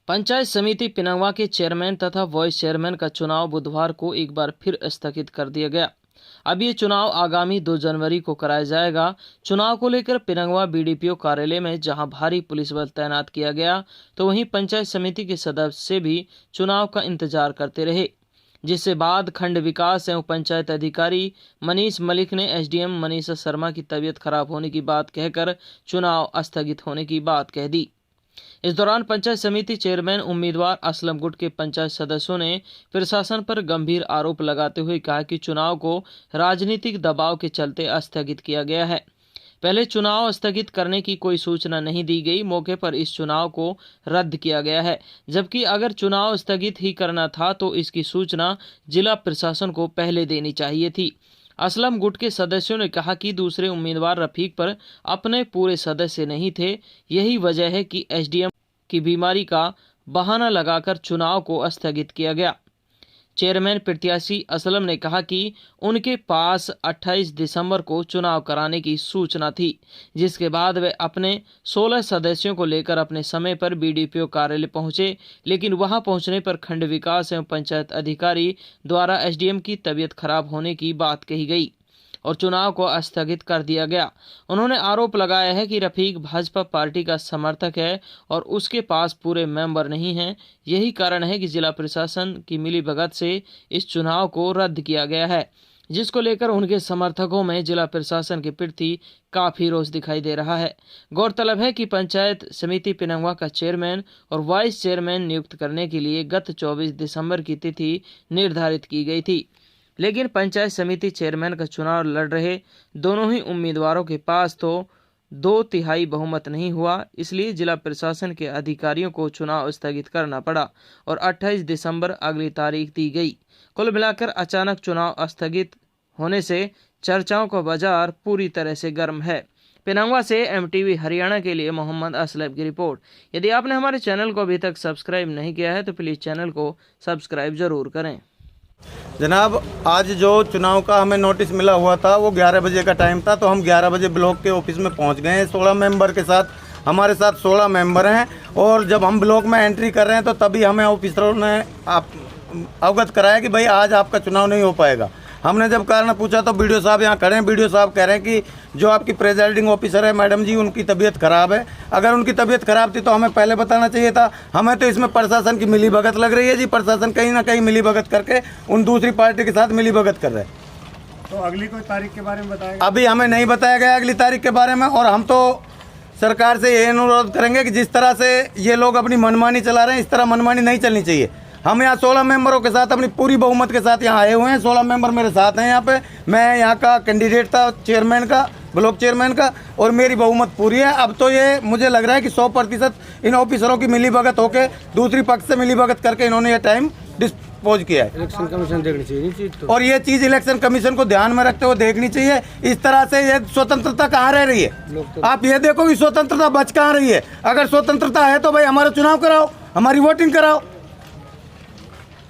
पंचायत समिति पिनंगवा के चेयरमैन तथा वाइस चेयरमैन का चुनाव बुधवार को एक बार फिर स्थगित कर दिया गया। अब ये चुनाव आगामी 2 जनवरी को कराया जाएगा। चुनाव को लेकर पिनंगवा बीडीपीओ कार्यालय में जहां भारी पुलिस बल तैनात किया गया, तो वहीं पंचायत समिति के सदस्य भी चुनाव का इंतजार करते रहे, जिससे बाद खंड विकास एवं पंचायत अधिकारी मनीष मलिक ने एसडीएम मनीषा शर्मा की तबीयत खराब होने की बात कहकर चुनाव स्थगित होने की बात कह दी। इस दौरान पंचायत समिति चेयरमैन उम्मीदवार असलम गुट के पंचायत सदस्यों ने प्रशासन पर गंभीर आरोप लगाते हुए कहा कि चुनाव को राजनीतिक दबाव के चलते स्थगित किया गया है। पहले चुनाव स्थगित करने की कोई सूचना नहीं दी गई। मौके पर इस चुनाव को रद्द किया गया है, जबकि अगर चुनाव स्थगित ही करना था तो इसकी सूचना जिला प्रशासन को पहले देनी चाहिए थी। असलम गुट के सदस्यों ने कहा कि दूसरे उम्मीदवार रफीक पर अपने पूरे सदस्य नहीं थे। यही वजह है कि एसडीएम की बीमारी का बहाना लगाकर चुनाव को स्थगित किया गया। चेयरमैन प्रत्याशी असलम ने कहा कि उनके पास 28 दिसंबर को चुनाव कराने की सूचना थी, जिसके बाद वे अपने 16 सदस्यों को लेकर अपने समय पर बीडीपीओ कार्यालय पहुंचे, लेकिन वहां पहुंचने पर खंड विकास एवं पंचायत अधिकारी द्वारा एसडीएम की तबीयत खराब होने की बात कही गई और चुनाव को स्थगित कर दिया गया। उन्होंने आरोप लगाया है कि रफीक भाजपा पार्टी का समर्थक है और उसके पास पूरे मेंबर नहीं हैं। यही कारण है कि जिला प्रशासन की मिलीभगत से इस चुनाव को रद्द किया गया है, जिसको लेकर उनके समर्थकों में जिला प्रशासन के प्रति काफी रोष दिखाई दे रहा है। गौरतलब है कि पंचायत समिति पिनंगवा का चेयरमैन और वाइस चेयरमैन नियुक्त करने के लिए गत 24 दिसंबर की तिथि निर्धारित की गई थी, लेकिन पंचायत समिति चेयरमैन का चुनाव लड़ रहे दोनों ही उम्मीदवारों के पास तो 2/3 बहुमत नहीं हुआ। इसलिए जिला प्रशासन के अधिकारियों को चुनाव स्थगित करना पड़ा और 28 दिसंबर अगली तारीख दी गई। कुल मिलाकर अचानक चुनाव स्थगित होने से चर्चाओं का बाजार पूरी तरह से गर्म है। पिनंगवा से एमटीवी हरियाणा के लिए मोहम्मद असलम की रिपोर्ट। यदि आपने हमारे चैनल को अभी तक सब्सक्राइब नहीं किया है तो प्लीज़ चैनल को सब्सक्राइब जरूर करें। जनाब, आज जो चुनाव का हमें नोटिस मिला हुआ था वो 11 बजे का टाइम था, तो हम 11 बजे ब्लॉक के ऑफिस में पहुंच गए हैं 16 मेंबर के साथ। हमारे साथ 16 मेंबर हैं और जब हम ब्लॉक में एंट्री कर रहे हैं तो तभी हमें ऑफिसरों ने अवगत कराया कि भाई आज आपका चुनाव नहीं हो पाएगा। हमने जब कारण पूछा तो बीडीओ साहब यहाँ खड़े हैं। बीडीओ साहब कह रहे हैं कि जो आपकी प्रेजाइडिंग ऑफिसर है मैडम जी, उनकी तबीयत खराब है। अगर उनकी तबीयत खराब थी तो हमें पहले बताना चाहिए था। हमें तो इसमें प्रशासन की मिलीभगत लग रही है जी। प्रशासन कहीं ना कहीं मिलीभगत करके उन दूसरी पार्टी के साथ मिलीभगत कर रहे हैं। तो अगली कोई तारीख के बारे में बताया? अभी हमें नहीं बताया गया अगली तारीख के बारे में। और हम तो सरकार से ये अनुरोध करेंगे कि जिस तरह से ये लोग अपनी मनमानी चला रहे हैं, इस तरह मनमानी नहीं चलनी चाहिए। हम यहाँ 16 मेंबरों के साथ अपनी पूरी बहुमत के साथ यहाँ आए हुए हैं। 16 मेंबर मेरे साथ हैं यहाँ पे। मैं यहाँ का कैंडिडेट था चेयरमैन का, ब्लॉक चेयरमैन का, और मेरी बहुमत पूरी है। अब तो ये मुझे लग रहा है कि 100% इन ऑफिसरों की मिलीभगत होकर दूसरी पक्ष से मिलीभगत करके इन्होंने ये टाइम डिस्पोज किया है। इलेक्शन कमीशन देखनी चाहिए और ये चीज़ इलेक्शन कमीशन को ध्यान में रखते हुए देखनी चाहिए। इस तरह से ये स्वतंत्रता कहाँ रह रही है? आप ये देखो कि स्वतंत्रता बच कहाँ रही है। अगर स्वतंत्रता है तो भाई हमारा चुनाव कराओ, हमारी वोटिंग कराओ।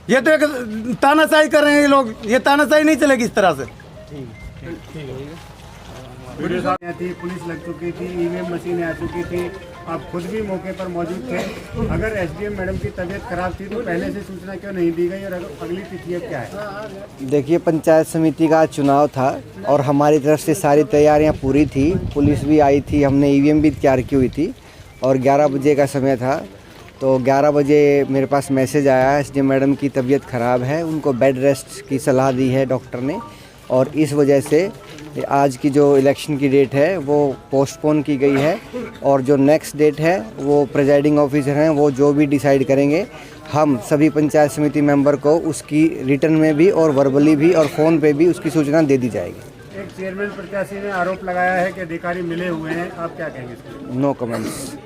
ये तो एक तानाशाही कर रहे हैं ये लोग। ये तानाशाही नहीं चलेगी इस तरह से। पुलिस लग चुकी थी, ईवीएम मशीनें आ चुकी थी, आप खुद भी मौके पर मौजूद थे। अगर एसडीएम मैडम की तबीयत खराब थी तो पहले से सूचना क्यों नहीं दी गई और अगली तिथि क्या है? देखिए, पंचायत समिति का चुनाव था और हमारी तरफ से सारी तैयारियां पूरी थी। पुलिस भी आई थी, हमने ईवीएम भी तैयार की हुई थी और 11 बजे का समय था। तो 11 बजे मेरे पास मैसेज आया, एसडीएम मैडम की तबीयत ख़राब है, उनको बेड रेस्ट की सलाह दी है डॉक्टर ने, और इस वजह से आज की जो इलेक्शन की डेट है वो पोस्टपोन की गई है। और जो नेक्स्ट डेट है वो प्रेजाइडिंग ऑफिसर हैं, वो जो भी डिसाइड करेंगे, हम सभी पंचायत समिति मेंबर को उसकी रिटर्न में भी और वर्बली भी और फ़ोन पे भी उसकी सूचना दे दी जाएगी। एक चेयरमैन प्रत्याशी ने आरोप लगाया है कि अधिकारी मिले हुए हैं, आप क्या कहेंगे? No comments.